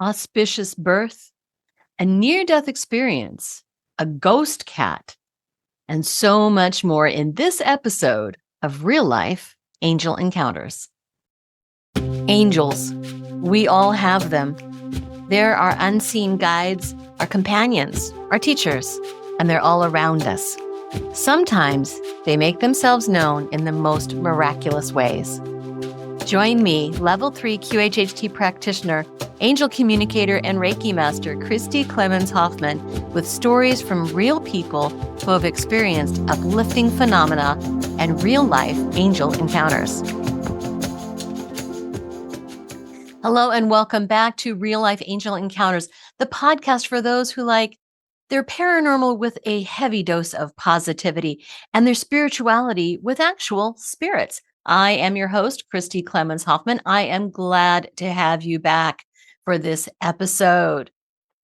auspicious birth, a near-death experience, a ghost cat, and so much more in this episode of Real Life Angel Encounters. Angels, we all have them. They're our unseen guides, our companions, our teachers, and they're all around us. Sometimes they make themselves known in the most miraculous ways. Join me, Level 3 QHHT practitioner, angel communicator, and Reiki master, Christi Hoffman, with stories from real people who have experienced uplifting phenomena and real-life angel encounters. Hello and welcome back to Real Life Angel Encounters, the podcast for those who like their paranormal with a heavy dose of positivity and their spirituality with actual spirits. I am your host, Christi Hoffman. I am glad to have you back for this episode.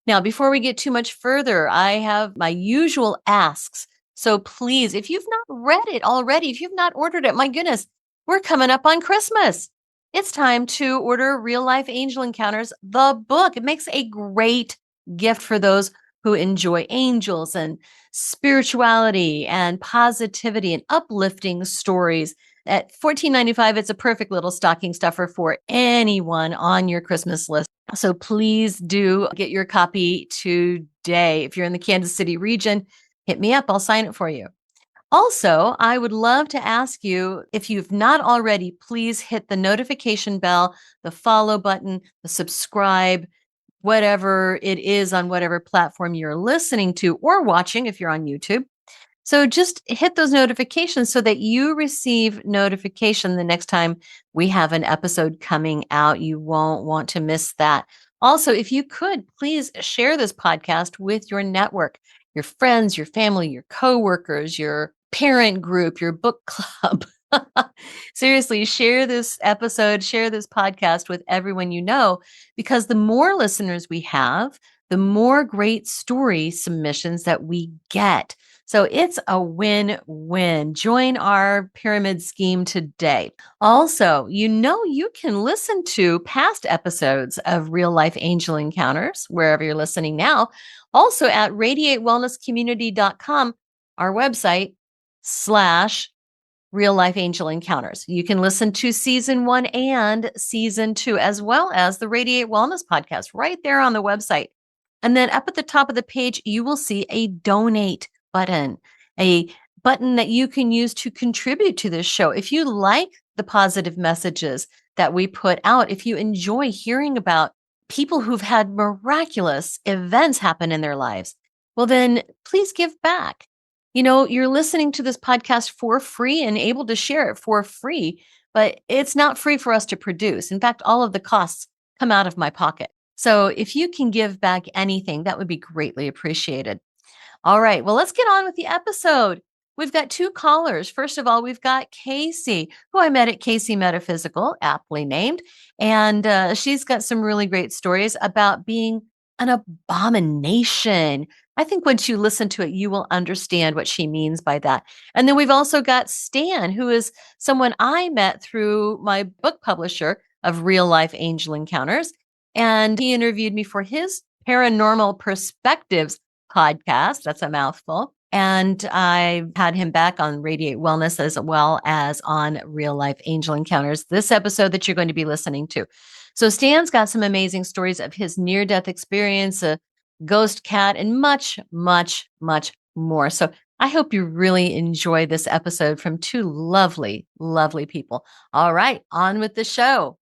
Now, before we get too much further, I have my usual asks. So please, if you've not read it already, if you've not ordered it, my goodness, we're coming up on Christmas. It's time to order Real Life Angel Encounters, the book. It makes a great gift for those who enjoy angels and spirituality and positivity and uplifting stories. At $14.95, it's a perfect little stocking stuffer for anyone on your Christmas list. So please do get your copy today. If you're in the Kansas City region, hit me up. I'll sign it for you. Also, I would love to ask you, if you've not already, please hit the notification bell, the follow button, the subscribe, whatever it is on whatever platform you're listening to or watching if you're on YouTube. So just hit those notifications so that you receive notification the next time we have an episode coming out. You won't want to miss that. Also, if you could, please share this podcast with your network, your friends, your family, your coworkers, your parent group, your book club. Seriously, share this episode, share this podcast with everyone you know, because the more listeners we have, the more great story submissions that we get. So it's a win-win. Join our pyramid scheme today. Also, you can listen to past episodes of Real Life Angel Encounters, wherever you're listening now. Also at radiatewellnesscommunity.com, our website, /Real Life Angel Encounters. You can listen to season 1 and season 2, as well as the Radiate Wellness podcast right there on the website. And then up at the top of the page, you will see a donate button, a button that you can use to contribute to this show. If you like the positive messages that we put out, if you enjoy hearing about people who've had miraculous events happen in their lives, well, then please give back. You're listening to this podcast for free and able to share it for free, but it's not free for us to produce. In fact, all of the costs come out of my pocket. So if you can give back anything, that would be greatly appreciated. All right, well, let's get on with the episode. We've got 2 callers. First of all, we've got Casie, who I met at Casie Metaphysical, aptly named. And she's got some really great stories about being an abomination. I think once you listen to it, you will understand what she means by that. And then we've also got Stan, who is someone I met through my book publisher of Real Life Angel Encounters. And he interviewed me for his Paranormal Perspectives podcast. That's a mouthful. And I had him back on Radiate Wellness as well as on Real Life Angel Encounters, this episode that you're going to be listening to. So Stan's got some amazing stories of his near-death experience, a ghost cat, and much, much, much more. So I hope you really enjoy this episode from 2 lovely, lovely people. All right, on with the show.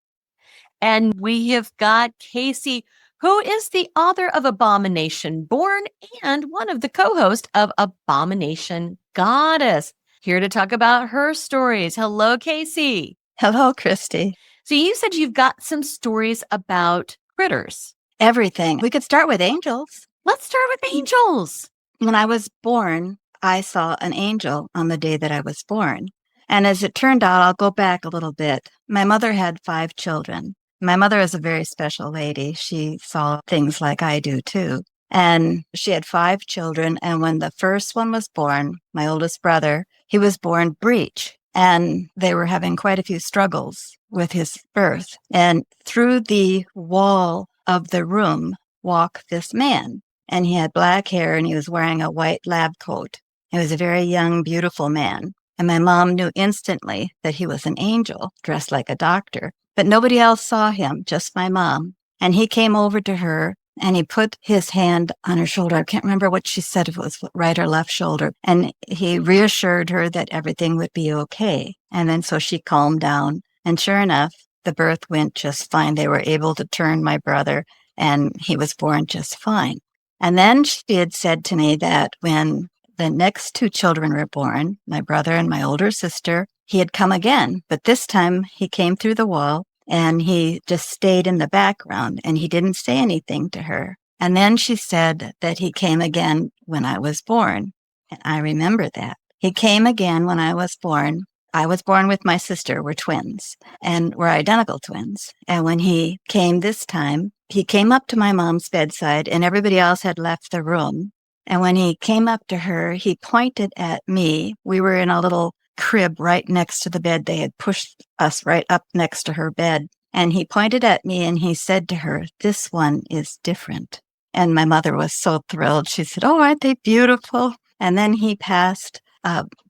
And we have got Casie, who is the author of Abomination Born and one of the co-hosts of Abomination Goddess, here to talk about her stories. Hello, Casie. Hello, Christi. So you said you've got some stories about critters. Everything. We could start with angels. Let's start with angels. When I was born, I saw an angel on the day that I was born. And as it turned out, I'll go back a little bit. My mother had 5 children. My mother is a very special lady. She saw things like I do too. And she had 5 children. And when the first one was born, my oldest brother, he was born breech. And they were having quite a few struggles with his birth. And through the wall of the room walk this man. And he had black hair and he was wearing a white lab coat. He was a very young, beautiful man. And my mom knew instantly that he was an angel dressed like a doctor. But nobody else saw him, just my mom. And he came over to her and he put his hand on her shoulder. I can't remember what she said, if it was right or left shoulder. And he reassured her that everything would be okay. And then so she calmed down. And sure enough, the birth went just fine. They were able to turn my brother and he was born just fine. And then she had said to me that when the next two children were born, my brother and my older sister, he had come again. But this time he came through the wall and he just stayed in the background and he didn't say anything to her. And then she said that he came again when I was born. And I remember that. He came again when I was born. I was born with my sister. We're twins and we're identical twins. And when he came this time, he came up to my mom's bedside and everybody else had left the room. And when he came up to her, he pointed at me. We were in a little crib right next to the bed. They had pushed us right up next to her bed. And he pointed at me and he said to her, "This one is different." And my mother was so thrilled. She said, "Oh, aren't they beautiful?" And then he passed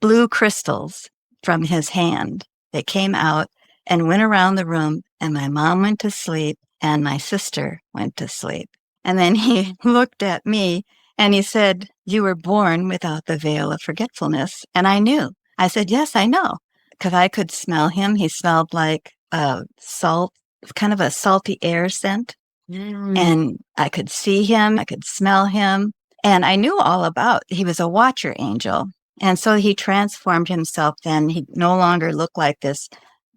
blue crystals from his hand. They came out and went around the room, and my mom went to sleep and my sister went to sleep. And then he looked at me and he said, "You were born without the veil of forgetfulness." And I knew. I said, "Yes, I know." Because I could smell him. He smelled like salt, kind of a salty air scent. And I could see him. I could smell him. And I knew all about, he was a watcher angel. And so he transformed himself then. He no longer looked like this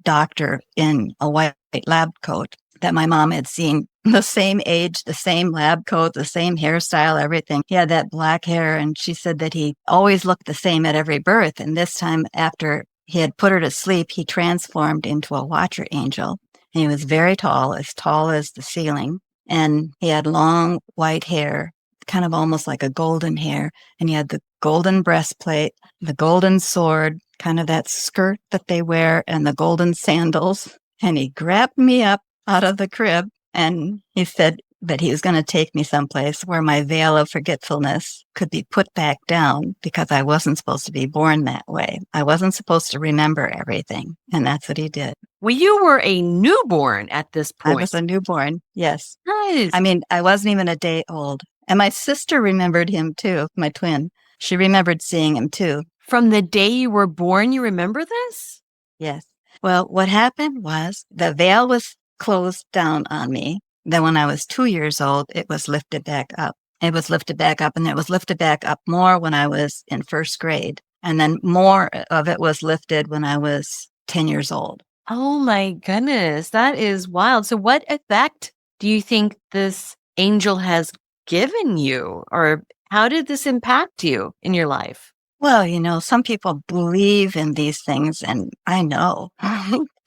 doctor in a white lab coat that my mom had seen. The same age, the same lab coat, the same hairstyle, everything. He had that black hair, and she said that he always looked the same at every birth. And this time, after he had put her to sleep, he transformed into a watcher angel. And he was very tall as the ceiling. And he had long white hair, kind of almost like a golden hair. And he had the golden breastplate, the golden sword, kind of that skirt that they wear, and the golden sandals. And he grabbed me up out of the crib and he said that he was going to take me someplace where my veil of forgetfulness could be put back down, because I wasn't supposed to be born that way. I wasn't supposed to remember everything. And that's what he did. Well, you were a newborn at this point. I was a newborn, yes. Nice. I mean, I wasn't even a day old. And my sister remembered him too, my twin. She remembered seeing him too. From the day you were born, you remember this? Yes. Well, what happened was the veil was closed down on me. Then when I was 2 years old, it was lifted back up. It was lifted back up, and it was lifted back up more when I was in first grade. And then more of it was lifted when I was 10 years old. Oh my goodness, that is wild. So what effect do you think this angel has given you? Or how did this impact you in your life? Well, you know, some people believe in these things, and I know.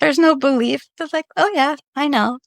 There's no belief. It's like, oh yeah, I know.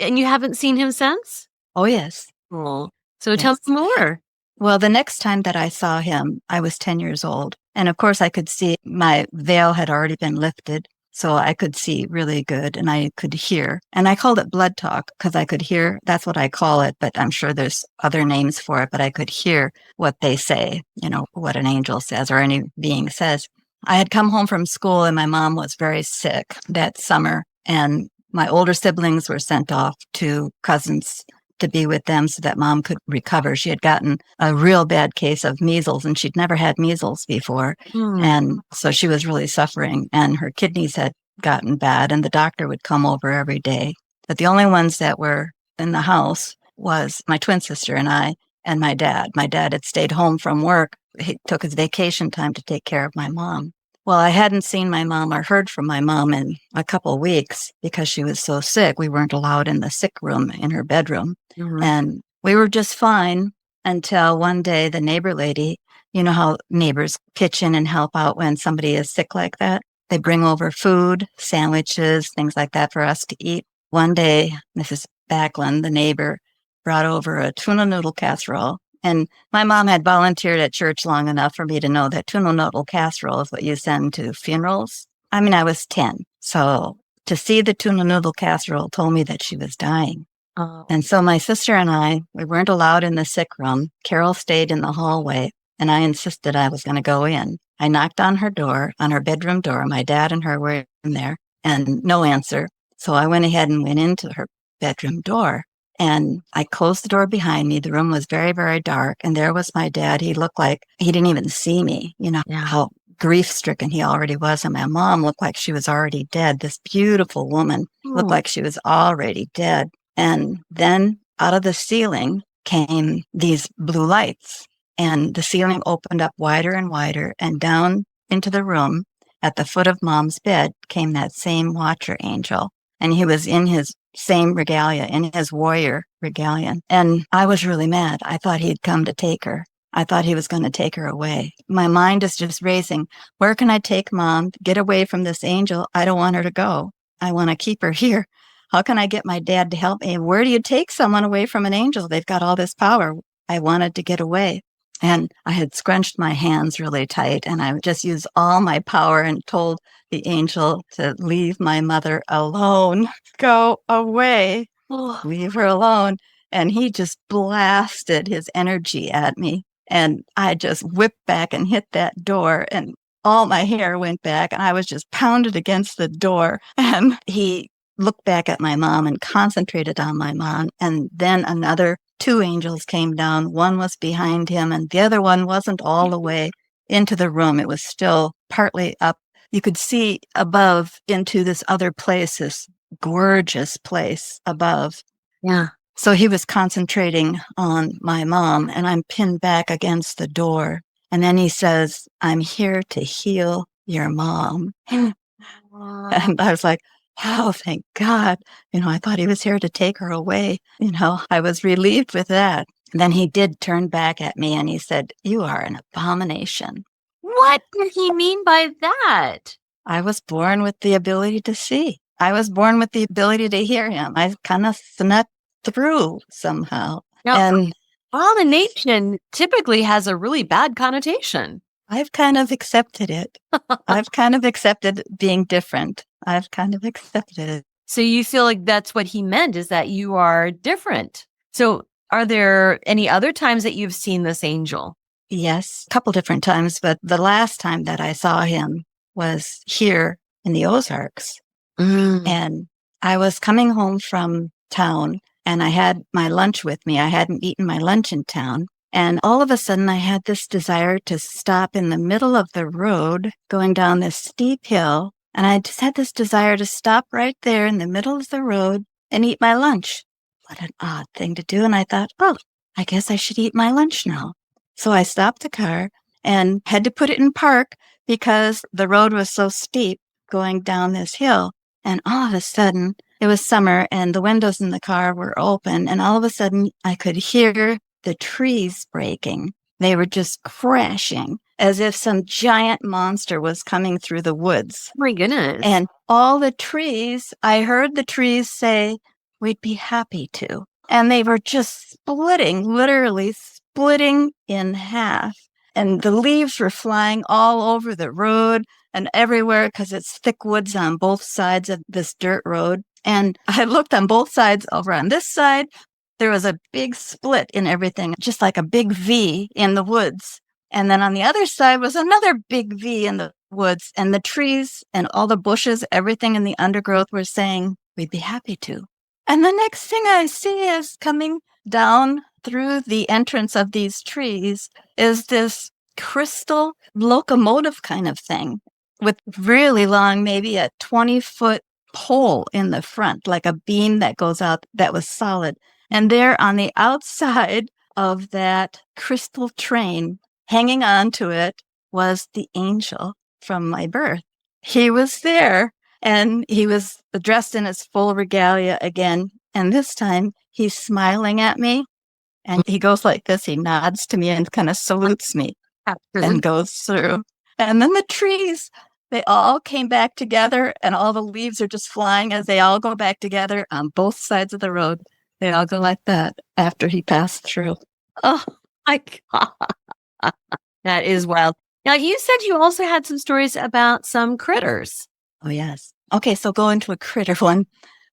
And you haven't seen him since? Oh, yes. Oh, so tell me more. Well, the next time that I saw him, I was 10 years old. And of course, I could see my veil had already been lifted. So I could see really good and I could hear. And I called it blood talk because I could hear. That's what I call it. But I'm sure there's other names for it. But I could hear what they say, you know, what an angel says or any being says. I had come home from school and my mom was very sick that summer. And my older siblings were sent off to cousins to be with them so that mom could recover. She had gotten a real bad case of measles and she'd never had measles before. And so she was really suffering and her kidneys had gotten bad and the doctor would come over every day. But the only ones that were in the house was my twin sister and I and my dad. My dad had stayed home from work. He took his vacation time to take care of my mom. Well, I hadn't seen my mom or heard from my mom in a couple of weeks because she was so sick. We weren't allowed in the sick room in her bedroom. And we were just fine until one day the neighbor lady, you know how neighbors pitch in and help out when somebody is sick like that? They bring over food, sandwiches, things like that for us to eat. One day, Mrs. Backlund, the neighbor, brought over a tuna noodle casserole. And my mom had volunteered at church long enough for me to know that tuna noodle casserole is what you send to funerals. I mean, I was 10. So to see the tuna noodle casserole told me that she was dying. Oh, And so my sister and I, we weren't allowed in the sick room. Carol stayed in the hallway, and I insisted I was going to go in. I knocked on her door, on her bedroom door. My dad and her were in there, and no answer. So I went ahead and went into her bedroom door. And I closed the door behind me. The room was very, very dark. And there was my dad. He looked like he didn't even see me, how grief stricken he already was. And my mom looked like she was already dead. This beautiful woman looked like she was already dead. And then out of the ceiling came these blue lights. And the ceiling opened up wider and wider. And down into the room at the foot of Mom's bed came that same watcher angel. And he was in his same regalia, in his warrior regalia. And I was really mad. I thought he'd come to take her. I thought he was going to take her away. My mind is just racing. Where can I take Mom? Get away from this angel. I don't want her to go. I want to keep her here. How can I get my dad to help me? Where do you take someone away from an angel? They've got all this power. I wanted to get away. And I had scrunched my hands really tight, and I just used all my power and told the angel to leave my mother alone. Go away. Leave her alone. And he just blasted his energy at me. And I just whipped back and hit that door, and all my hair went back, and I was just pounded against the door. And he looked back at my mom and concentrated on my mom. And then another 2 angels came down. One was behind him, and the other one wasn't all the way into the room. It was still partly up. You could see above into this other place, this gorgeous place above. yeah. So he was concentrating on my mom, and I'm pinned back against the door. And then he says, I'm here to heal your mom. And I was like, oh, thank God. I thought he was here to take her away. I was relieved with that. And then he did turn back at me and he said, you are an abomination. What did he mean by that? I was born with the ability to see. I was born with the ability to hear him. I kind of snuck through somehow. Now, And abomination typically has a really bad connotation. I've kind of accepted it. I've kind of accepted being different. I've kind of accepted it. So you feel like that's what he meant, is that you are different. So are there any other times that you've seen this angel? Yes, a couple different times, but the last time that I saw him was here in the Ozarks. And I was coming home from town and I had my lunch with me. I hadn't eaten my lunch in town. And all of a sudden I had this desire to stop in the middle of the road going down this steep hill. And I just had this desire to stop right there in the middle of the road and eat my lunch. What an odd thing to do. And I thought, oh, I guess I should eat my lunch now. So I stopped the car and had to put it in park because the road was so steep going down this hill. And all of a sudden, it was summer and the windows in the car were open. And all of a sudden, I could hear the trees breaking. They were just crashing as if some giant monster was coming through the woods. My goodness. And all the trees, I heard the trees say, we'd be happy to. And they were just splitting, literally splitting in half. And the leaves were flying all over the road and everywhere because it's thick woods on both sides of this dirt road. And I looked on both sides. Over on this side, there was a big split in everything, just like a big V in the woods. And then on the other side was another big V in the woods. And the trees and all the bushes, everything in the undergrowth were saying, we'd be happy to. And the next thing I see is coming down through the entrance of these trees is this crystal locomotive kind of thing with really long, maybe a 20-foot pole in the front, like a beam that goes out that was solid. And there on the outside of that crystal train, hanging on to it, was the angel from my birth. He was there, and he was dressed in his full regalia again. And this time, he's smiling at me, and he goes like this. He nods to me and kind of salutes me and goes through. And then the trees, they all came back together, and all the leaves are just flying as they all go back together on both sides of the road. They all go like that after he passed through. Oh, my God. That is wild. Now, you said you also had some stories about some critters. Oh, yes. Okay, so go into a critter one.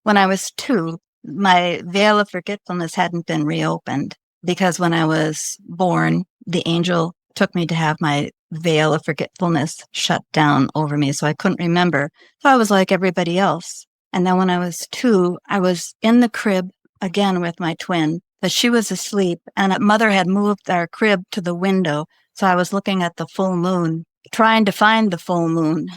When I was 2, my veil of forgetfulness hadn't been reopened because when I was born, the angel took me to have my veil of forgetfulness shut down over me. So I couldn't remember. So I was like everybody else. And then when I was 2, I was in the crib again with my twin, but she was asleep and mother had moved our crib to the window. So I was looking at the full moon, trying to find the full moon.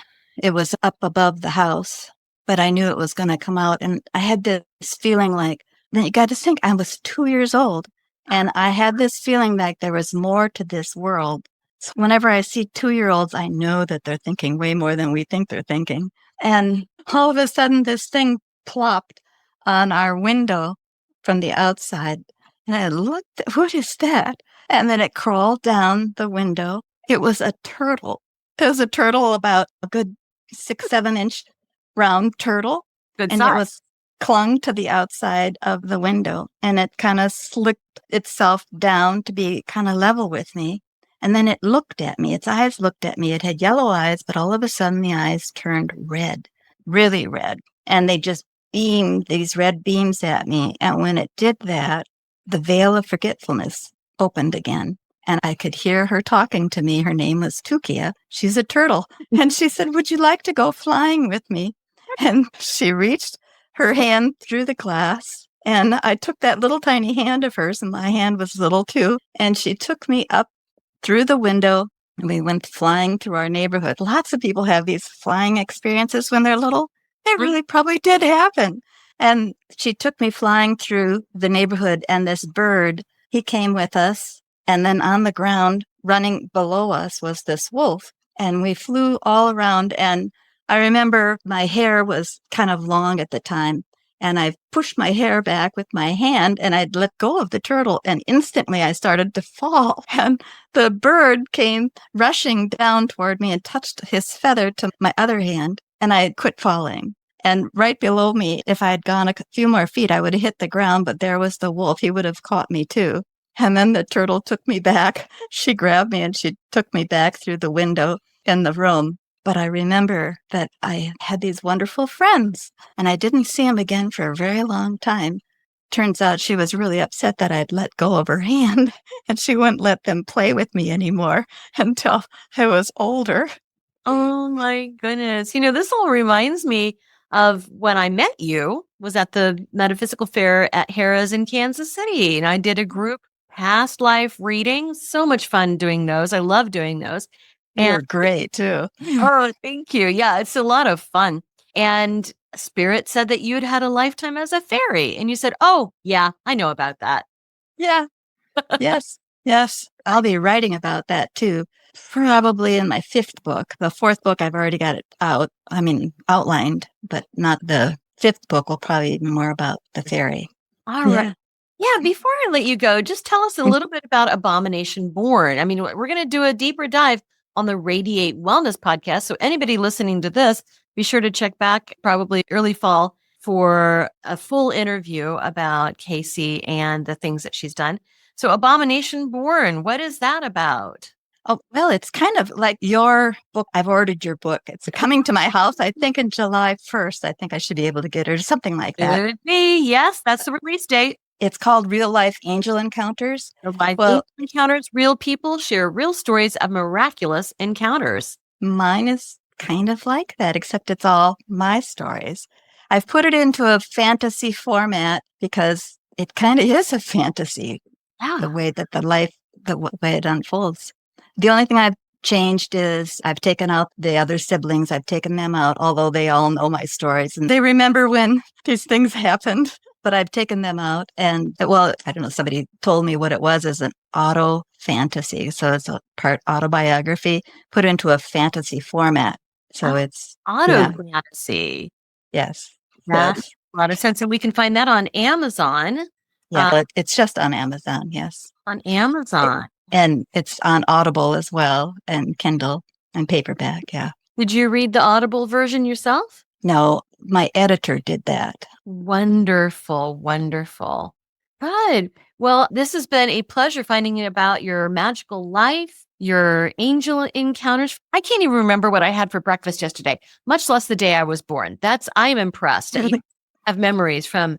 It was up above the house, but I knew it was going to come out. And I had this feeling like, then you got to think, I was 2 years old. And I had this feeling like there was more to this world. So whenever I see 2-year-olds, I know that they're thinking way more than we think they're thinking. And all of a sudden, this thing plopped on our window from the outside. And I looked, what is that? And then it crawled down the window. It was a turtle. It was a turtle about a good 6-7 inch round turtle. Good And size. it was clung to the outside of the window, and it kind of slicked itself down to be kind of level with me. And then it looked at me. Its eyes looked at me. It had yellow eyes, but all of a sudden the eyes turned red, really red. And they just beamed these red beams at me. And when it did that, the veil of forgetfulness opened again. And I could hear her talking to me. Her name was Tukia. She's a turtle. And she said, "Would you like to go flying with me?" And she reached her hand through the glass. And I took that little tiny hand of hers, and my hand was little too. And she took me up through the window, and we went flying through our neighborhood. Lots of people have these flying experiences when they're little. It really probably did happen. And she took me flying through the neighborhood, and this bird, he came with us. And then on the ground, running below us, was this wolf. And we flew all around, and I remember my hair was kind of long at the time, and I pushed my hair back with my hand, and I'd let go of the turtle, and instantly I started to fall. And the bird came rushing down toward me and touched his feather to my other hand, and I quit falling. And right below me, if I had gone a few more feet, I would have hit the ground, but there was the wolf. He would have caught me too. And then the turtle took me back. She grabbed me and she took me back through the window in the room. But I remember that I had these wonderful friends, and I didn't see them again for a very long time. Turns out she was really upset that I'd let go of her hand, and she wouldn't let them play with me anymore until I was older. Oh my goodness. This all reminds me of when I met you, was at the metaphysical fair at Harrah's in Kansas City. And I did a group past life reading. So much fun doing those. I love doing those. You're great too. Oh, thank you. Yeah, it's a lot of fun. And Spirit said that you'd had a lifetime as a fairy. And you said, "Oh, yeah, I know about that." Yeah. Yes. Yes. I'll be writing about that too. Probably in my 5th book. The 4th book, I've already got it out. I mean, outlined, but not the 5th book will probably be more about the fairy. All right. Yeah, before I let you go, just tell us a little bit about Abomination Born. I mean, we're going to do a deeper dive on the Radiate Wellness podcast. So anybody listening to this, be sure to check back probably early fall for a full interview about Casie and the things that she's done. So Abomination Born, what is that about? Oh, well, it's kind of like your book. I've ordered your book. It's coming to my house, I think, in July 1st. I think I should be able to get it or something like that. Could be. Yes, that's the release date. It's called Real Life Angel Encounters. Angel encounters, real people share real stories of miraculous encounters. Mine is kind of like that, except it's all my stories. I've put it into a fantasy format because it kind of is a fantasy, the way that the way it unfolds. The only thing I've changed is I've taken out the other siblings. I've taken them out, although they all know my stories and they remember when these things happened. But I've taken them out, and well, I don't know, somebody told me what it was as an auto fantasy. So it's a part autobiography put into a fantasy format. So it's auto fantasy. Yes. That's a lot of sense. And we can find that on Amazon. Yeah, but it's just on Amazon. Yes. On Amazon. And it's on Audible as well, and Kindle and paperback. Yeah. Did you read the Audible version yourself? No, my editor did that. Wonderful, wonderful. Good. Well, this has been a pleasure finding out about your magical life, your angel encounters. I can't even remember what I had for breakfast yesterday, much less the day I was born. I'm impressed. I have memories from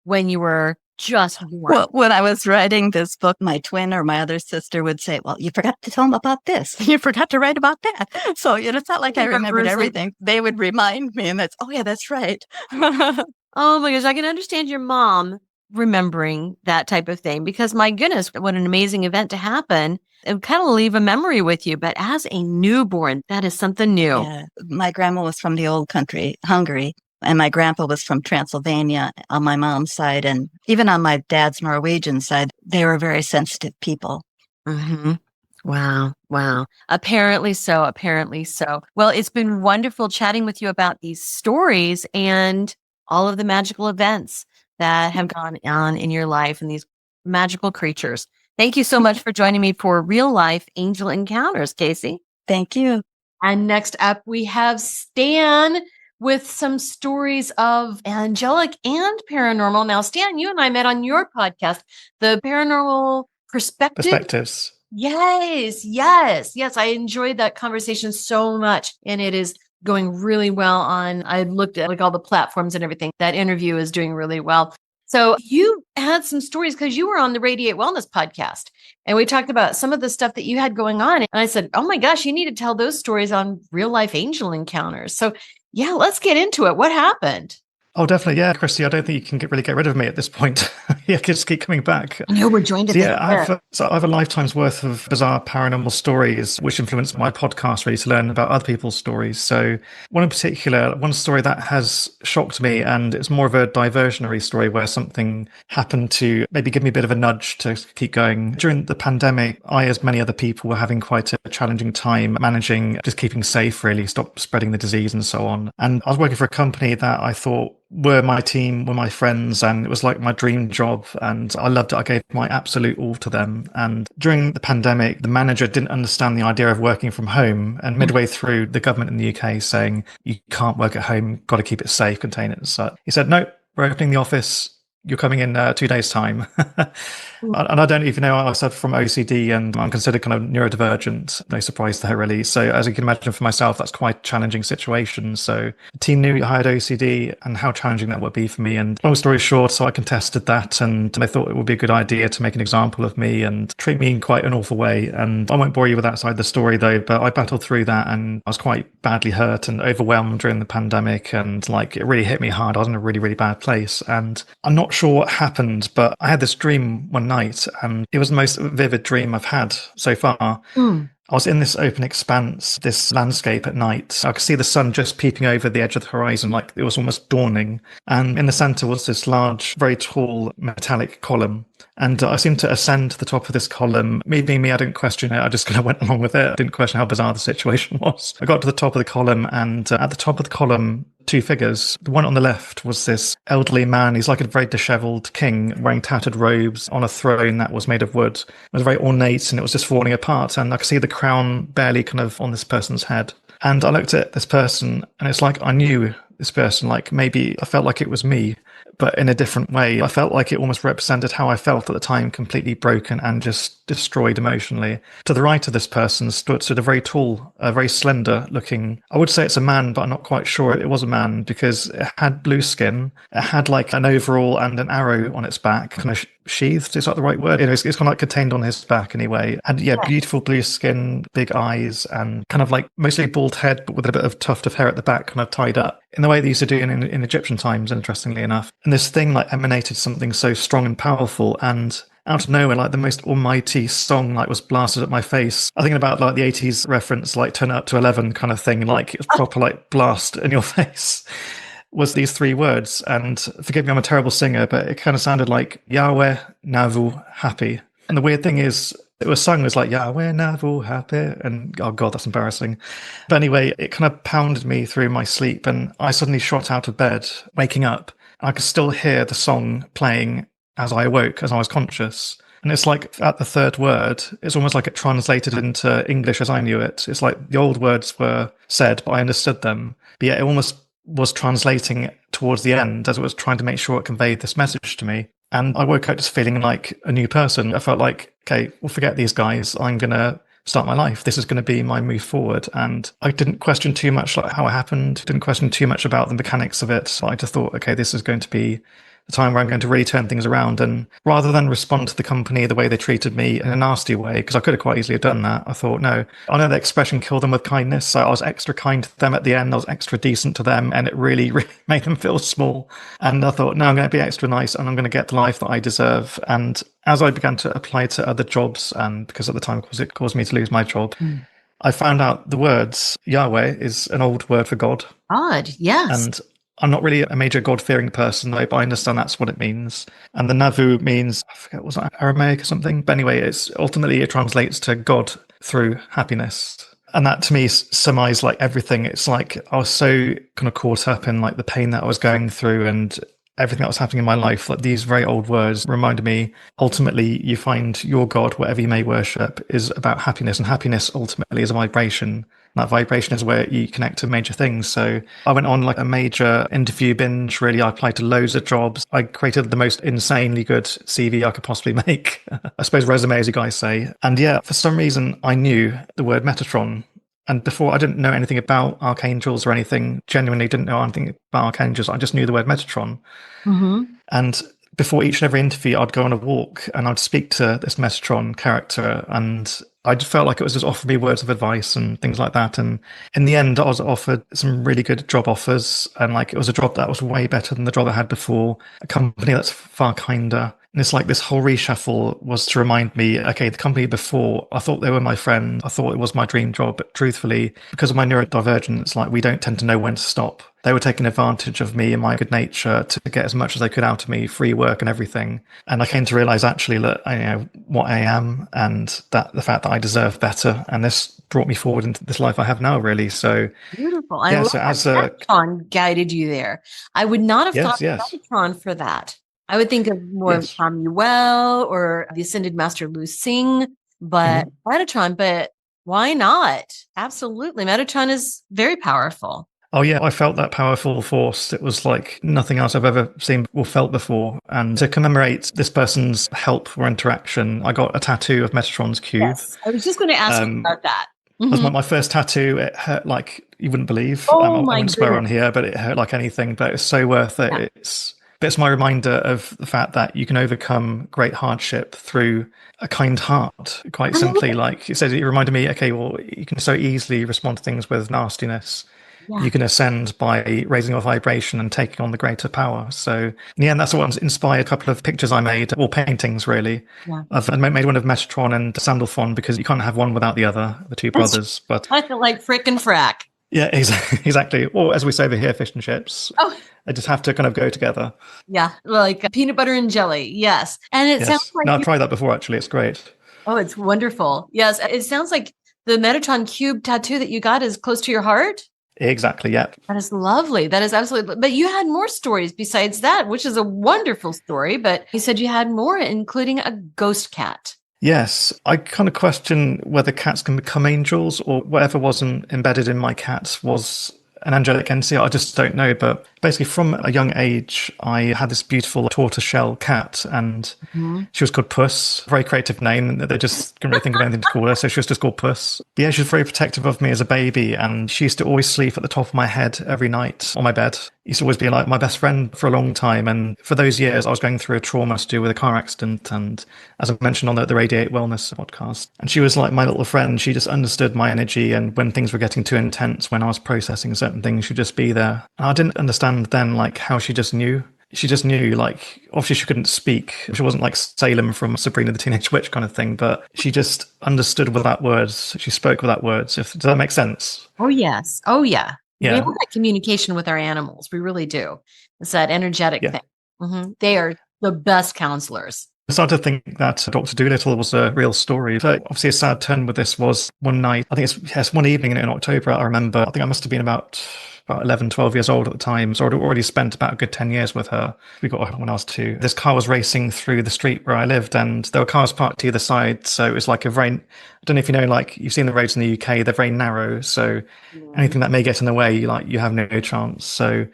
when you were just born? Well, when I was writing this book, my twin or my other sister would say, well, you forgot to tell them about this. You forgot to write about that. So, it's not like I remembered everything. They would remind me, and that's right. Oh my gosh, I can understand your mom remembering that type of thing, because my goodness, what an amazing event to happen and kind of leave a memory with you. But as a newborn, that is something new. Yeah. My grandma was from the old country, Hungary, and my grandpa was from Transylvania on my mom's side. And even on my dad's Norwegian side, they were very sensitive people. Mm-hmm. Wow. Wow. Apparently so. Apparently so. Well, it's been wonderful chatting with you about these stories and all of the magical events that have gone on in your life and these magical creatures. Thank you so much for joining me for Real Life Angel Encounters, Casie. Thank you. And next up, we have Stan with some stories of angelic and paranormal. Now, Stan, you and I met on your podcast, the Paranormal Perspectives. Yes, yes, yes. I enjoyed that conversation so much. And it is going really well on, I looked at like all the platforms and everything. That interview is doing really well. So you had some stories because you were on the Radiate Wellness podcast and we talked about some of the stuff that you had going on. And I said, oh my gosh, you need to tell those stories on Real Life Angel Encounters. So yeah, let's get into it. What happened? Oh, definitely. Yeah, Christy, I don't think you can really get rid of me at this point. You can just keep coming back. I know we're joined at So, the yeah, I have a lifetime's worth of bizarre paranormal stories, which influenced my podcast really to learn about other people's stories. So one in particular, one story that has shocked me, and it's more of a diversionary story where something happened to maybe give me a bit of a nudge to keep going. During the pandemic, I, as many other people, were having quite a challenging time managing, just keeping safe, really, stop spreading the disease and so on. And I was working for a company that I thought were my team, were my friends, and it was like my dream job, and I loved it. I gave my absolute all to them. And during the pandemic, the manager didn't understand the idea of working from home, and midway through, the government in the UK saying you can't work at home, got to keep it safe, contain it. So he said, no, we're opening the office, you're coming in 2 days time. And I don't even know, I suffer from OCD and I'm considered kind of neurodivergent. No surprise there, really. So as you can imagine for myself, that's quite a challenging situation. So the team knew I had OCD and how challenging that would be for me. And long story short, so I contested that and they thought it would be a good idea to make an example of me and treat me in quite an awful way. And I won't bore you with that side of the story though, but I battled through that and I was quite badly hurt and overwhelmed during the pandemic. And like, it really hit me hard. I was in a really, really bad place. And I'm not sure what happened, but I had this dream one night and it was the most vivid dream I've had so far. I was in this open expanse, this landscape at night. I could see the sun just peeping over the edge of the horizon, like it was almost dawning. And in the center was this large, very tall metallic column. And I seemed to ascend to the top of this column. Me being me, I didn't question it. I just kind of went along with it. I didn't question how bizarre the situation was. I got to the top of the column and at the top of the column, two figures. The one on the left was this elderly man. He's like a very disheveled king wearing tattered robes on a throne that was made of wood. It was very ornate and it was just falling apart. And I could see the crown barely kind of on this person's head. And I looked at this person and it's like I knew this person, like maybe I felt like it was me, but in a different way. I felt like it almost represented how I felt at the time, completely broken and just destroyed emotionally. To the right of this person stood a very tall, very slender looking, I would say it's a man, but I'm not quite sure it was a man because it had blue skin. It had like an overall and an arrow on its back, kind of sheathed, is that the right word? It's kind of like contained on his back anyway. And yeah, beautiful blue skin, big eyes, and kind of like mostly bald head, but with a bit of tuft of hair at the back, kind of tied up in the way they used to do in Egyptian times, interestingly enough. And this thing like emanated something so strong and powerful, and out of nowhere, like the most almighty song like was blasted at my face. I'm thinking about like the 80s reference, like turn it up to 11 kind of thing, like it's proper like blast in your face. Was these three words, and forgive me, I'm a terrible singer, but it kind of sounded like Yahweh Navu Happy. And the weird thing is, it was sung as like Yahweh Navu Happy, and oh god, that's embarrassing. But anyway, it kind of pounded me through my sleep, and I suddenly shot out of bed, waking up. I could still hear the song playing as I awoke, as I was conscious. And it's like at the third word, it's almost like it translated into English as I knew it. It's like the old words were said, but I understood them. But yet it almost was translating towards the end as it was trying to make sure it conveyed this message to me. And I woke up just feeling like a new person. I felt like, okay, well, forget these guys. I'm going to start my life. This is going to be my move forward. And I didn't question too much like how it happened. Didn't question too much about the mechanics of it. I just thought, okay, this is going to be the time where I'm going to really turn things around. And rather than respond to the company the way they treated me in a nasty way, because I could have quite easily have done that, I thought, no, I know the expression kill them with kindness. So I was extra kind to them at the end. I was extra decent to them, and it really, really made them feel small. And I thought, no, I'm going to be extra nice and I'm going to get the life that I deserve. And as I began to apply to other jobs, and because at the time, of course, it caused me to lose my job, I found out the words Yahweh is an old word for God. Odd, yes. And I'm not really a major God-fearing person, though, but I understand that's what it means. And the Navu means, I forget, was it Aramaic or something? But anyway, it translates to God through happiness. And that to me surmised like everything. It's like I was so kind of caught up in like the pain that I was going through and everything that was happening in my life. Like these very old words reminded me, ultimately, you find your God, whatever you may worship, is about happiness. And happiness ultimately is a vibration. That vibration is where you connect to major things. So I went on like a major interview binge, really. I applied to loads of jobs. I created the most insanely good CV I could possibly make. I suppose resume, as you guys say. And yeah, for some reason, I knew the word Metatron. And before, I didn't know anything about archangels or anything, genuinely didn't know anything about archangels. I just knew the word Metatron. And before each and every interview, I'd go on a walk and I'd speak to this Metatron character, and I just felt like it was just offering me words of advice and things like that. And in the end, I was offered some really good job offers, and like it was a job that was way better than the job I had before, a company that's far kinder. And it's like this whole reshuffle was to remind me, okay, the company before, I thought they were my friend. I thought it was my dream job. But truthfully, because of my neurodivergence, like we don't tend to know when to stop. They were taking advantage of me and my good nature to get as much as they could out of me, free work and everything. And I came to realize actually that I know what I am and that the fact that I deserve better. And this brought me forward into this life I have now, really. So Beautiful. I yeah, love so as that Metatron guided you there. I would not have thought yes, Metatron for that. I would think of more of yes. Samuel or the Ascended Master Lu Xing, but Metatron, but why not? Absolutely. Metatron is very powerful. Oh yeah, I felt that powerful force. It was like nothing else I've ever seen or felt before. And to commemorate this person's help or interaction, I got a tattoo of Metatron's cube. Yes, I was just going to ask you about that. That was my first tattoo. It hurt like you wouldn't believe. Oh I my wouldn't swear on goodness. here, but it hurt like anything. But it's so worth it. Yeah. It's my reminder of the fact that you can overcome great hardship through a kind heart. Quite simply, like it said, it reminded me, okay, well, you can so easily respond to things with nastiness. Yeah. You can ascend by raising your vibration and taking on the greater power. So in the end, that's what inspired a couple of pictures I made, or paintings really. Yeah. I've made one of Metatron and Sandalphon because you can't have one without the other, the two brothers. But I feel like frick and frack. yeah, exactly. Or as we say over here, fish and chips. Oh, They just have to kind of go together. yeah, like peanut butter and jelly. Yes. And it sounds Yes. like No, I've tried that before, actually. It's great. oh, it's wonderful. Yes. It sounds like the Metatron cube tattoo that you got is close to your heart. Exactly, yep. That is lovely. That is absolutely. But you had more stories besides that, which is a wonderful story. But you said you had more, including a ghost cat. Yes, I kind of question whether cats can become angels or whatever wasn't embedded in my cats was an angelic entity. I just don't know. But basically, from a young age, I had this beautiful tortoiseshell cat, and she was called Puss. Very creative name. They just couldn't really think of anything to call her, so she was just called Puss. But yeah, she was very protective of me as a baby, and she used to always sleep at the top of my head every night on my bed. Used to always be like my best friend for a long time. And for those years, I was going through a trauma to do with a car accident. And as I mentioned on the Radiate Wellness podcast, and she was like my little friend. She just understood my energy. And when things were getting too intense, when I was processing certain things, she'd just be there. And I didn't understand then like how she just knew. She just knew, like, obviously she couldn't speak. She wasn't like Salem from Sabrina the Teenage Witch kind of thing, but she just understood without words. She spoke without words. Does that make sense? Oh, yes. Oh, yeah. Yeah. We have that communication with our animals. We really do. It's that energetic thing. They are the best counselors. I started to think that Dr. Dolittle was a real story. So obviously a sad turn with this was one night, I think it's one evening in October, I remember. I think I must have been about 11, 12 years old at the time. So I'd already spent about a good 10 years with her. We got her when I was 2. This car was racing through the street where I lived, and there were cars parked to either side. So it was like I don't know if you know, like you've seen the roads in the UK, they're very narrow. So anything that may get in the way, like you have no chance. So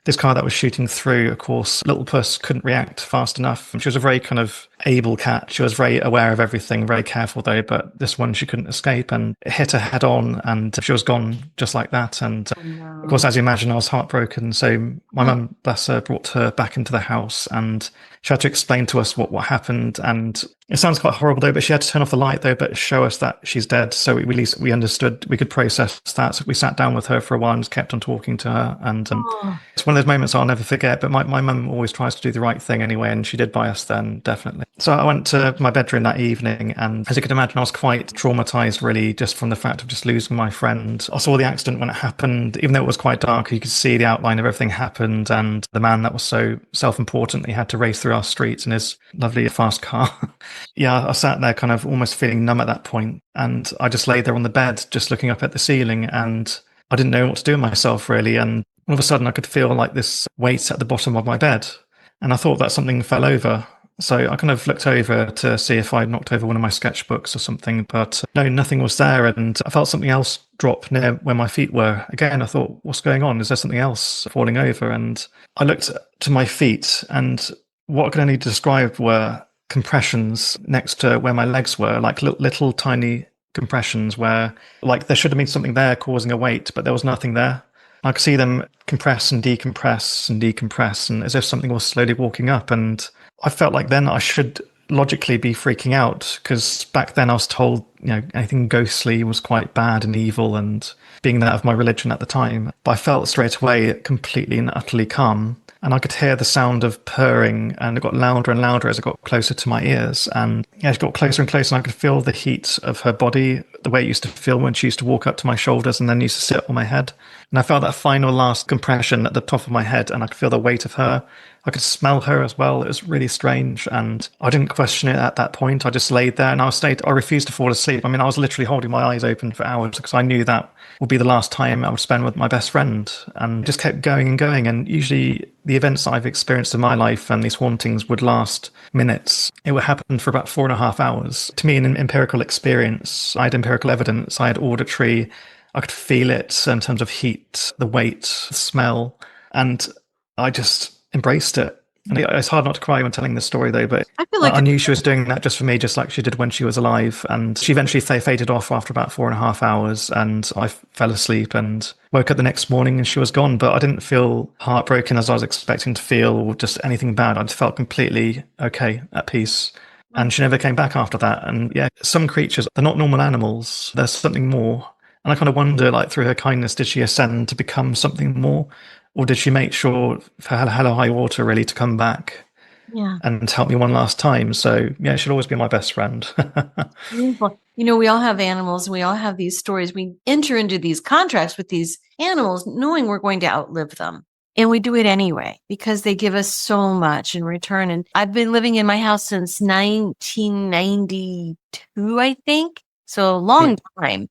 this car that was shooting through, of course, little puss couldn't react fast enough. She was a very kind of able cat. She was very aware of everything, very careful though, but this one she couldn't escape, and it hit her head on, and she was gone just like that. And Oh, no. of course, as you imagine, I was heartbroken. So my Oh. mum, bless her, brought her back into the house, and she had to explain to us what happened. And it sounds quite horrible though, but she had to turn off the light though, but show us that she's dead. So we at least we understood, we could process that. So we sat down with her for a while and just kept on talking to her. And Oh. it's one of those moments I'll never forget. But my mum always tries to do the right thing anyway, and she did by us then, definitely. So I went to my bedroom that evening, and as you can imagine, I was quite traumatized really, just from the fact of just losing my friend. I saw the accident when it happened, even though it was quite dark, you could see the outline of everything happened, and the man that was so self-important, he had to race through our streets in his lovely fast car. Yeah, I sat there kind of almost feeling numb at that point, and I just lay there on the bed, just looking up at the ceiling, and I didn't know what to do with myself really. And all of a sudden I could feel like this weight at the bottom of my bed, and I thought that something fell over. So I kind of looked over to see if I'd knocked over one of my sketchbooks or something, but no, nothing was there. And I felt something else drop near where my feet were. Again, I thought, what's going on? Is there something else falling over? And I looked to my feet, and what I could only describe were compressions next to where my legs were, like little tiny compressions where like there should have been something there causing a weight, but there was nothing there. I could see them compress and decompress and decompress, and as if something was slowly walking up. And I felt like then I should logically be freaking out, because back then I was told, anything ghostly was quite bad and evil, and being that of my religion at the time. But I felt straight away completely and utterly calm. And I could hear the sound of purring, and it got louder and louder as it got closer to my ears. And it got closer and closer, and I could feel the heat of her body, the way it used to feel when she used to walk up to my shoulders and then used to sit on my head. And I felt that final last compression at the top of my head, and I could feel the weight of her. I could smell her as well. It was really strange, and I didn't question it at that point. I just laid there, and I refused to fall asleep. I mean, I was literally holding my eyes open for hours, because I knew that would be the last time I would spend with my best friend, and just kept going and going. And usually the events that I've experienced in my life and these hauntings would last minutes. It would happen for about 4.5 hours. To me, an empirical experience. I had empirical evidence. I had auditory. I could feel it in terms of heat, the weight, the smell, and I just embraced it. And it's hard not to cry when telling this story, though, but I feel like I knew she was doing that just for me, just like she did when she was alive. And she eventually faded off after about 4.5 hours, and I fell asleep and woke up the next morning and she was gone. But I didn't feel heartbroken as I was expecting to feel, or just anything bad. I just felt completely okay, at peace. And she never came back after that. And yeah, some creatures, they're not normal animals. There's something more. And I kind of wonder, like, through her kindness, did she ascend to become something more? Or did she make sure for hell or high water really to come back and help me one last time? So yeah, she'll always be my best friend. Beautiful. We all have animals. We all have these stories. We enter into these contracts with these animals knowing we're going to outlive them. And we do it anyway because they give us so much in return. And I've been living in my house since 1992, I think. So a long time.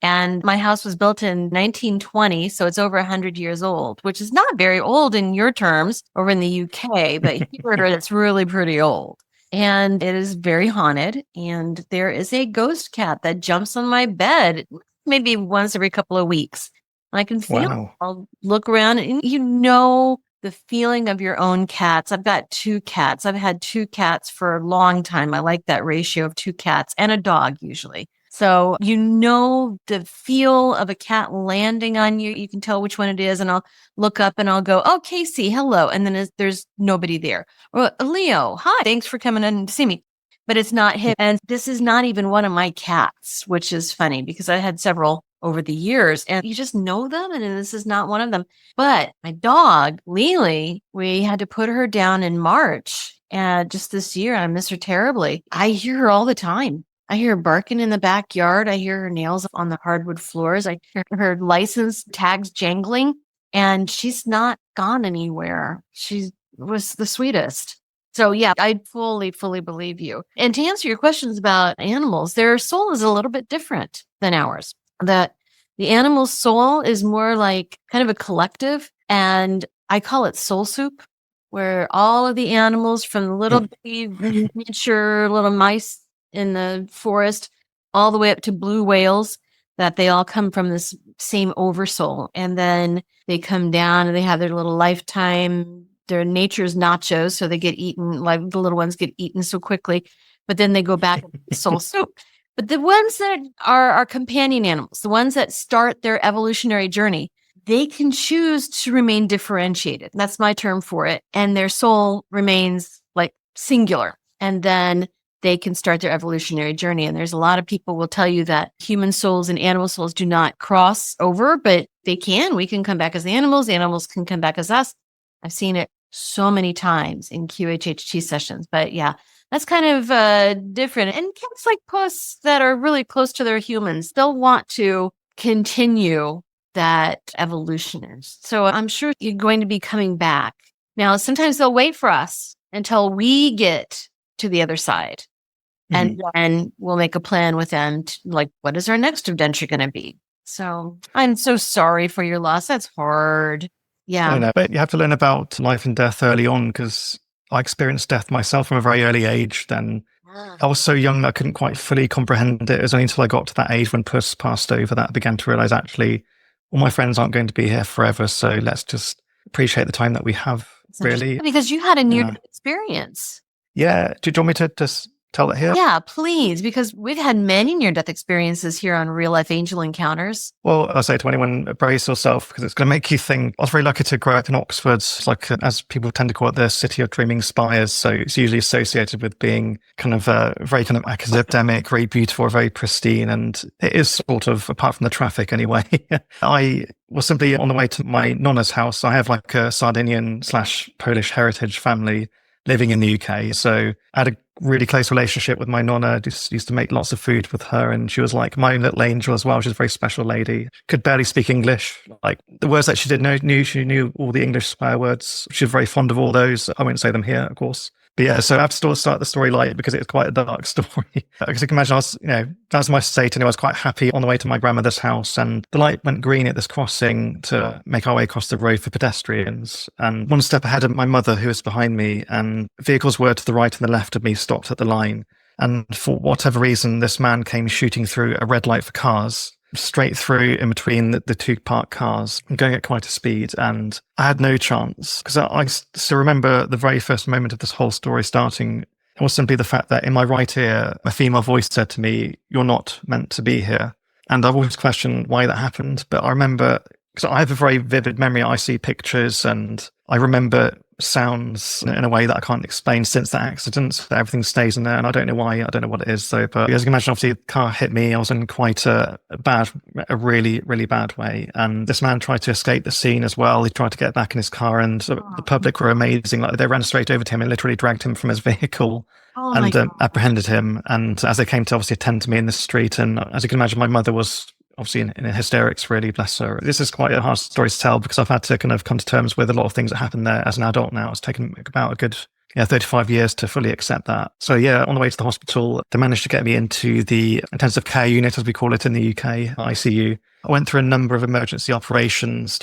And my house was built in 1920, so it's over 100 years old, which is not very old in your terms over in the UK, but here it's really pretty old. And it is very haunted. And there is a ghost cat that jumps on my bed maybe once every couple of weeks. I can feel it. I'll look around and the feeling of your own cats. I've got 2 cats. I've had 2 cats for a long time. I like that ratio of 2 cats and a dog usually. So the feel of a cat landing on you. You can tell which one it is, and I'll look up and I'll go, "Oh, Casie, hello," and then there's nobody there. Or Leo, hi, thanks for coming in to see me. But it's not him, and this is not even one of my cats, which is funny because I had several over the years, and you just know them, and this is not one of them. But my dog, Lily, we had to put her down in March, and just this year, I miss her terribly. I hear her all the time. I hear her barking in the backyard. I hear her nails on the hardwood floors. I hear her license tags jangling, and she's not gone anywhere. She was the sweetest. So yeah, I fully believe you. And to answer your questions about animals, their soul is a little bit different than ours. That the animal's soul is more like kind of a collective, and I call it soul soup, where all of the animals from the little miniature little mice in the forest all the way up to blue whales, that they all come from this same oversoul. And then they come down and they have their little lifetime, their nature's nachos. So they get eaten, like the little ones get eaten so quickly, but then they go back to soul soup. But the ones that are our companion animals, the ones that start their evolutionary journey, they can choose to remain differentiated. That's my term for it. And their soul remains like singular. And then they can start their evolutionary journey. And there's a lot of people will tell you that human souls and animal souls do not cross over, but they can. We can come back as animals can come back as us. I've seen it so many times in QHHT sessions. But yeah, that's kind of different. And cats like Puss that are really close to their humans, they'll want to continue that evolution. So I'm sure you're going to be coming back. Now, sometimes they'll wait for us until we get to the other side. And then we'll make a plan with them, like, what is our next adventure going to be? So I'm so sorry for your loss. That's hard. Yeah. I know, but you have to learn about life and death early on, because I experienced death myself from a very early age. Then I was so young that I couldn't quite fully comprehend it. It was only until I got to that age when Puss passed over that I began to realize, actually, all my friends aren't going to be here forever. So let's just appreciate the time that we have, really. Because you had a near-death experience. Yeah. Do you want me to just tell it here? Yeah, please, because we've had many near-death experiences here on Real Life Angel Encounters. Well, I'll say to anyone, brace yourself, because it's going to make you think. I was very lucky to grow up in Oxford, like as people tend to call it, the city of dreaming spires. So it's usually associated with being kind of very kind of academic, very beautiful, very pristine. And it is sort of, apart from the traffic anyway. I was simply on the way to my nonna's house. I have like a Sardinian/Polish heritage family living in the UK. So I had a really close relationship with my nonna. Just used to make lots of food with her, and she was like my own little angel as well. She's a very special lady. Could barely speak English. Like the words that she did know, she knew all the English swear words. She was very fond of all those. I won't say them here, of course. But yeah, so I have to start the story light because it's quite a dark story. Because you can imagine, that was my state, and I was quite happy on the way to my grandmother's house, and the light went green at this crossing to make our way across the road for pedestrians. And one step ahead of my mother, who was behind me, and vehicles were to the right and the left of me stopped at the line. And for whatever reason, this man came shooting through a red light for cars, straight through in between the two parked cars, going at quite a speed. And I had no chance, because I still remember the very first moment of this whole story starting. It was simply the fact that in my right ear, a female voice said to me, "You're not meant to be here." And I've always questioned why that happened. But I remember, because I have a very vivid memory, I see pictures and I remember sounds in a way that I can't explain since that accident. Everything stays in there, and I don't know why. I don't know what it is, though. But as you can imagine, obviously, the car hit me. I was in quite a really, really bad way. And this man tried to escape the scene as well. He tried to get back in his car, and the public were amazing. Like, they ran straight over to him and literally dragged him from his vehicle and apprehended him. And as they came to obviously attend to me in the street, and as you can imagine, my mother was obviously in hysterics, really, bless her. This is quite a hard story to tell, because I've had to kind of come to terms with a lot of things that happened there as an adult now. It's taken about a good 35 years to fully accept that. So yeah, on the way to the hospital, they managed to get me into the intensive care unit, as we call it in the UK, ICU. I went through a number of emergency operations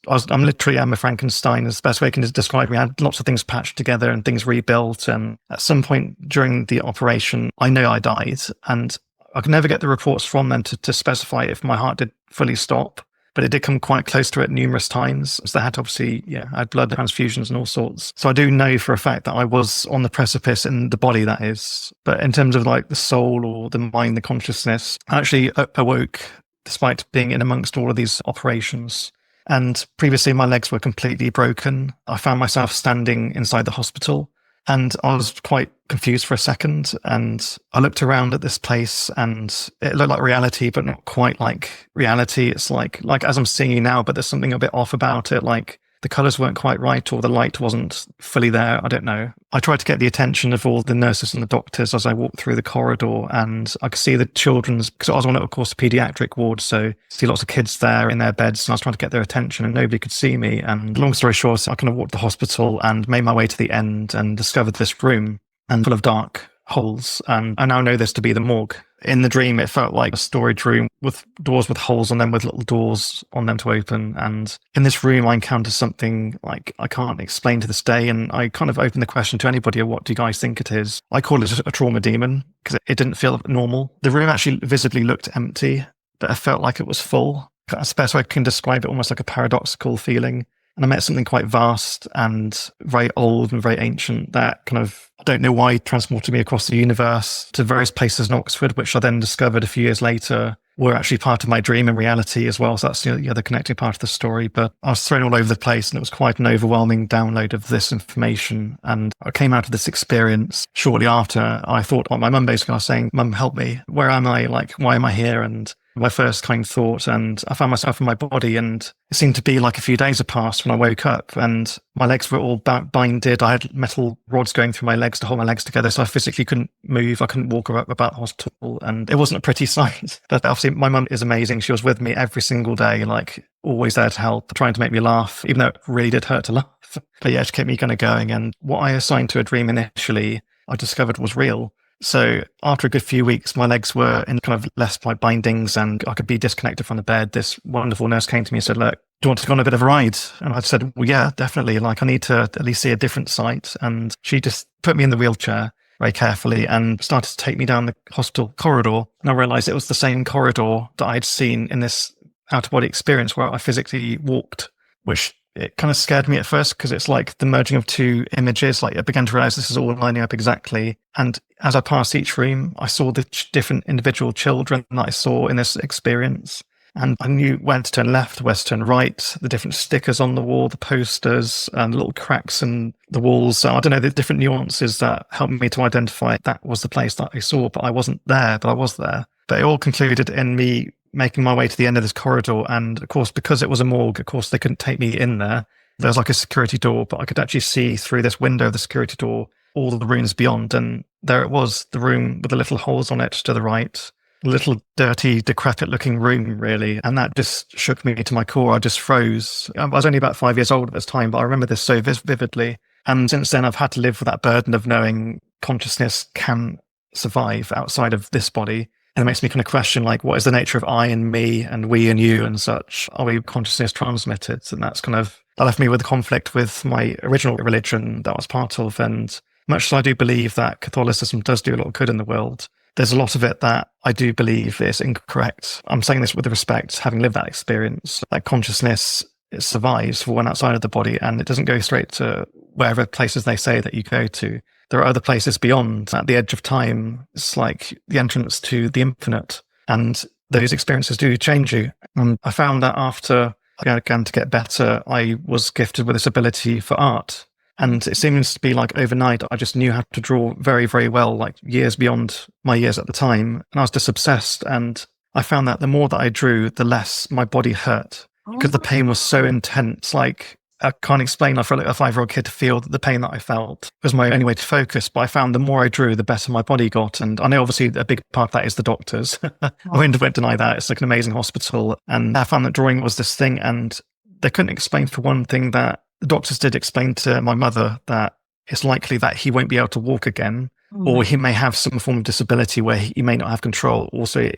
I'm literally a Frankenstein, is the best way I can describe me. I had lots of things patched together and things rebuilt. And at some point during the operation, I know I died, and I could never get the reports from them to specify if my heart did fully stop, but it did come quite close to it numerous times. So they had to obviously, I had blood transfusions and all sorts. So I do know for a fact that I was on the precipice, in the body, that is. But in terms of like the soul or the mind, the consciousness, I actually awoke despite being in amongst all of these operations. And previously my legs were completely broken. I found myself standing inside the hospital. And I was quite confused for a second, and I looked around at this place, and it looked like reality, but not quite like reality. It's like as I'm seeing you now, but there's something a bit off about it. Like the colors weren't quite right, or the light wasn't fully there. I don't know. I tried to get the attention of all the nurses and the doctors as I walked through the corridor, and I could see the children's, because I was on, of course, a pediatric ward. So I see lots of kids there in their beds, and I was trying to get their attention, and nobody could see me. And long story short, I kind of walked to the hospital and made my way to the end and discovered this room and full of dark holes. And I now know this to be the morgue. In the dream, it felt like a storage room with doors with holes on them, with little doors on them to open. And in this room, I encountered something like I can't explain to this day. And I kind of opened the question to anybody, what do you guys think it is? I call it a trauma demon because it didn't feel normal. The room actually visibly looked empty, but it felt like it was full. That's the best way I can describe it, almost like a paradoxical feeling. And I met something quite vast and very old and very ancient that kind of, I don't know why, transported me across the universe to various places in Oxford, which I then discovered a few years later were actually part of my dream and reality as well. So that's the other connecting part of the story. But I was thrown all over the place, and it was quite an overwhelming download of this information. And I came out of this experience shortly after. I thought, my mum basically was saying, "Mum, help me. Where am I? Like, why am I here?" And my first kind of thought, and I found myself in my body, and it seemed to be like a few days had passed when I woke up, and my legs were all binded. I had metal rods going through my legs to hold my legs together, so I physically couldn't move. I couldn't walk about the hospital, and it wasn't a pretty sight. But obviously, my mum is amazing. She was with me every single day, like always there to help, trying to make me laugh, even though it really did hurt to laugh. But yeah, she kept me kind of going. And what I assigned to a dream initially, I discovered was real. So after a good few weeks, my legs were in kind of less by bindings and I could be disconnected from the bed. This wonderful nurse came to me and said, "Look, do you want to go on a bit of a ride?" And I said, "Well, yeah, definitely. Like, I need to at least see a different sight." And she just put me in the wheelchair very carefully and started to take me down the hospital corridor. And I realized it was the same corridor that I'd seen in this out-of-body experience where I physically walked, which it kind of scared me at first because it's like the merging of two images. Like, I began to realize this is all lining up exactly. And as I passed each room, I saw the different individual children that I saw in this experience. And I knew when to turn left, where to turn right, the different stickers on the wall, the posters, and the little cracks in the walls. So I don't know, the different nuances that helped me to identify that was the place that I saw, but I wasn't there, but I was there. But it all concluded in me making my way to the end of this corridor. And of course, because it was a morgue, of course, they couldn't take me in there. There was like a security door, but I could actually see through this window of the security door all the rooms beyond. And there it was, the room with the little holes on it to the right, a little dirty, decrepit looking room, really. And that just shook me to my core. I just froze. I was only about 5 years old at this time, but I remember this so vividly. And since then, I've had to live with that burden of knowing consciousness can survive outside of this body. And it makes me kind of question, like, what is the nature of I and me and we and you and such? Are we consciousness transmitted? And that's kind of, that left me with a conflict with my original religion that I was part of. And much as I do believe that Catholicism does do a lot of good in the world, there's a lot of it that I do believe is incorrect. I'm saying this with respect, having lived that experience, that consciousness, it survives for one outside of the body and it doesn't go straight to wherever places they say that you go to. There are other places beyond, at the edge of time. It's like the entrance to the infinite. And those experiences do change you. And I found that after I began to get better, I was gifted with this ability for art. And it seems to be like overnight, I just knew how to draw very, very well, like years beyond my years at the time. And I was just obsessed. And I found that the more that I drew, the less my body hurt because the pain was so intense. Like, I can't explain. I felt like a 5-year-old kid to feel the pain that I felt. It was my only way to focus. But I found the more I drew, the better my body got. And I know obviously a big part of that is the doctors. I won't deny that. It's like an amazing hospital. And I found that drawing was this thing. And they couldn't explain, for one thing, that the doctors did explain to my mother that it's likely that he won't be able to walk again, or he may have some form of disability where he may not have control. Also,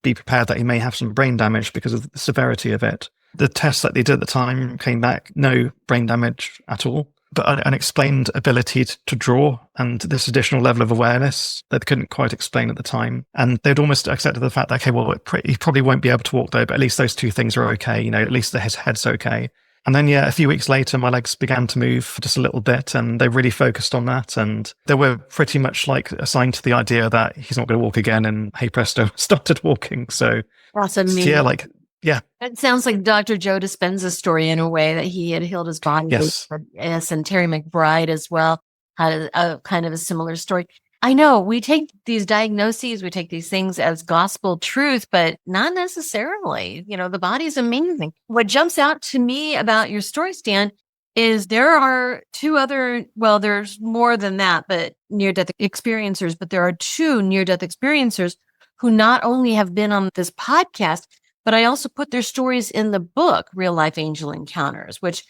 be prepared that he may have some brain damage because of the severity of it. The tests that they did at the time came back, no brain damage at all, but an unexplained ability to draw and this additional level of awareness that they couldn't quite explain at the time. And they'd almost accepted the fact that, okay, well, he probably won't be able to walk though, but at least those two things are okay. At least his head's okay. And then, a few weeks later, my legs began to move just a little bit and they really focused on that. And they were pretty much like assigned to the idea that he's not going to walk again. And hey presto, started walking. So that's amazing. Yeah. It sounds like Dr. Joe Dispenza's story in a way, that he had healed his body. Yes. Yes, and Terry McBride as well had a kind of a similar story. I know we take these diagnoses, we take these things as gospel truth, but not necessarily. The body's amazing. What jumps out to me about your story, Stan, is there are two other, well, there's more than that, but near-death experiencers, but there are two near-death experiencers who not only have been on this podcast, but I also put their stories in the book, Real Life Angel Encounters, which,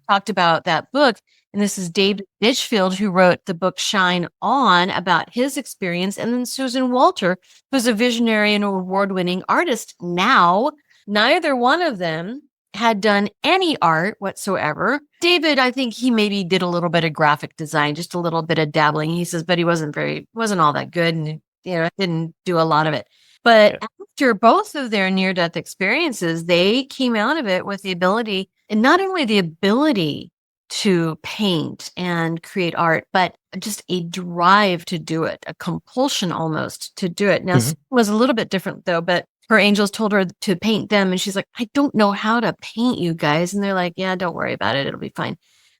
talked about that book. And this is David Ditchfield, who wrote the book Shine On about his experience. And then Susan Walter, who's a visionary and award-winning artist. Now, neither one of them had done any art whatsoever. David, I think he maybe did a little bit of graphic design, just a little bit of dabbling. He says, but he wasn't all that good, and didn't do a lot of it. But after both of their near-death experiences, they came out of it with the ability, and not only the ability to paint and create art, but just a drive to do it, a compulsion almost to do it. Now, it was a little bit different though, but her angels told her to paint them. And she's like, I don't know how to paint, you guys. And they're like, yeah, don't worry about it. It'll be fine.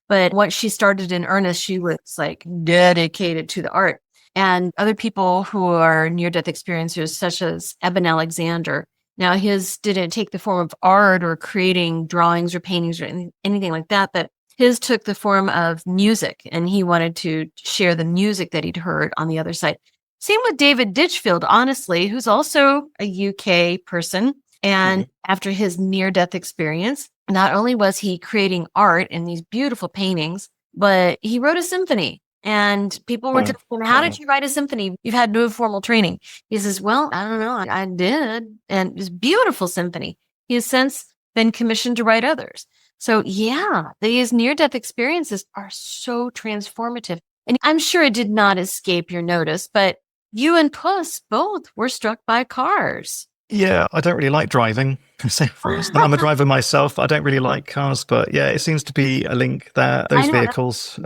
But once she started in earnest, she was like dedicated to the art. And other people who are near-death experiencers, such as Eben Alexander, now his didn't take the form of art or creating drawings or paintings or anything like that, but his took the form of music, and he wanted to share the music that he'd heard on the other side. Same with David Ditchfield, honestly, who's also a UK person. And after his near-death experience, not only was he creating art in these beautiful paintings, but he wrote a symphony. And people were just saying, how did you write a symphony? You've had no formal training. He says, well, I don't know. I did. And it was a beautiful symphony. He has since been commissioned to write others. So yeah, these near-death experiences are so transformative. And I'm sure it did not escape your notice, but you and Puss both were struck by cars. Yeah, I don't really like driving. So I'm a driver myself. I don't really like cars, but yeah, it seems to be a link there. Those vehicles.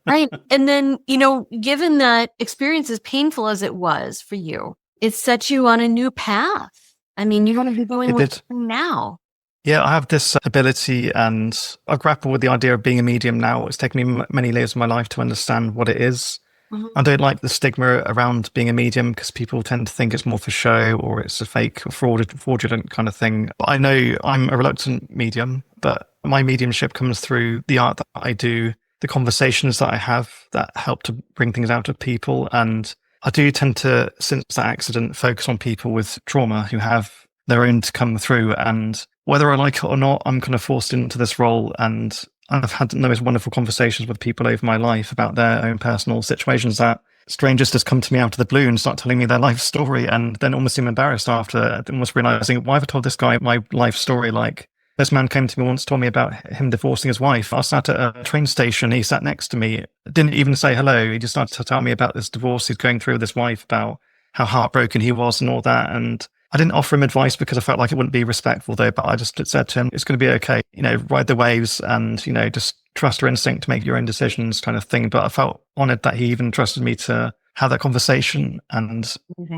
Right. And then, given that experience, as painful as it was for you, it set you on a new path. I mean, you're going to be going with it now. Yeah, I have this ability, and I've grappled with the idea of being a medium now. It's taken me many years of my life to understand what it is. I don't like the stigma around being a medium because people tend to think it's more for show or it's a fake or fraudulent kind of thing. But I know I'm a reluctant medium, but my mediumship comes through the art that I do, the conversations that I have that help to bring things out of people. And I do tend to, since that accident, focus on people with trauma who have their own to come through. And whether I like it or not, I'm kind of forced into this role. And I've had the most wonderful conversations with people over my life about their own personal situations that strangers just come to me out of the blue and start telling me their life story, and then almost seem embarrassed after, almost realizing, why have I told this guy my life story? Like, this man came to me once, told me about him divorcing his wife. I sat at a train station. He sat next to me, didn't even say hello. He just started to tell me about this divorce he's going through with his wife, about how heartbroken he was and all that. And I didn't offer him advice because I felt like it wouldn't be respectful though, but I just said to him, it's going to be okay, ride the waves and, just trust your instinct to make your own decisions kind of thing. But I felt honored that he even trusted me to have that conversation. And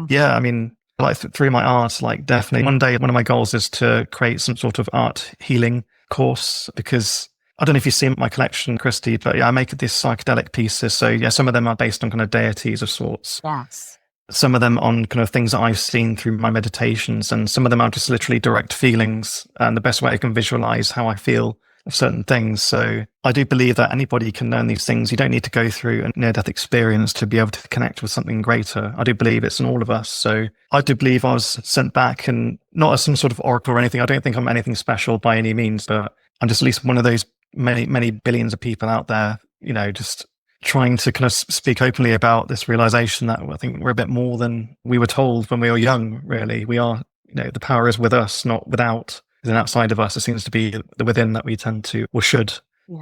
yeah, I mean, like through my art, like definitely one day, one of my goals is to create some sort of art healing course, because I don't know if you've seen my collection, Christi, but yeah, I make these psychedelic pieces. So yeah, some of them are based on kind of deities of sorts. Yes. Some of them on kind of things that I've seen through my meditations, and some of them are just literally direct feelings and the best way I can visualize how I feel of certain things. So I do believe that anybody can learn these things. You don't need to go through a near-death experience to be able to connect with something greater. I do believe it's in all of us. So I do believe I was sent back, and not as some sort of oracle or anything. I don't think I'm anything special by any means, but I'm just at least one of those many, many billions of people out there, just trying to kind of speak openly about this realization that I think we're a bit more than we were told when we were young, really. We are, the power is with us, not without. Then outside of us, it seems to be the within that we tend to, or should,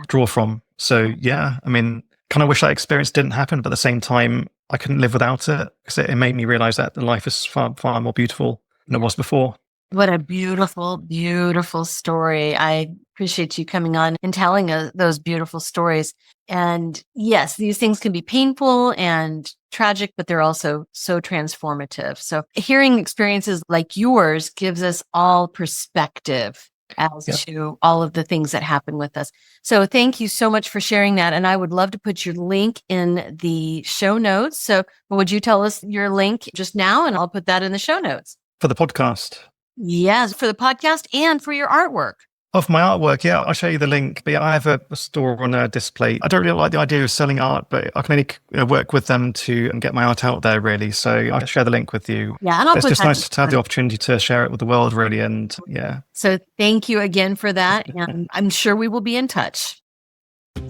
draw from. So yeah, I mean, kind of wish that experience didn't happen, but at the same time, I couldn't live without it, because it made me realize that life is far, far more beautiful than it was before. What a beautiful, beautiful story. I appreciate you coming on and telling us those beautiful stories. And yes, these things can be painful and tragic, but they're also so transformative. So hearing experiences like yours gives us all perspective as to all of the things that happen with us. So thank you so much for sharing that. And I would love to put your link in the show notes. So would you tell us your link just now? And I'll put that in the show notes. For the podcast? Yes, for the podcast and for your artwork. Oh, for my artwork, yeah, I'll show you the link. But yeah, I have a store on a display. I don't really like the idea of selling art, but I can only work with them to get my art out there, really. So I'll share the link with you. Yeah, and it's just nice to have the opportunity to share it with the world, really. And yeah. So thank you again for that. And I'm sure we will be in touch.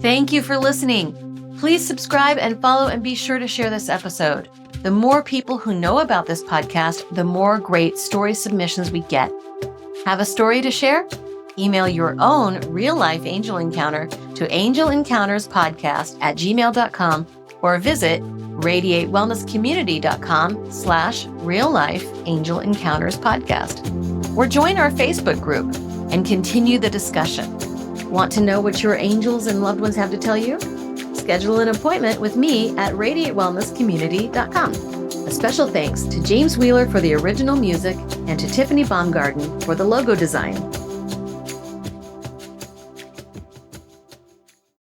Thank you for listening. Please subscribe and follow, and be sure to share this episode. The more people who know about this podcast, the more great story submissions we get. Have a story to share? Email your own real-life angel encounter to angelencounterspodcast@gmail.com or visit radiatewellnesscommunity.com/real-life-angel-encounters-podcast. Or join our Facebook group and continue the discussion. Want to know what your angels and loved ones have to tell you? Schedule an appointment with me at radiatewellnesscommunity.com. A special thanks to James Wheeler for the original music and to Tiffany Baumgarten for the logo design.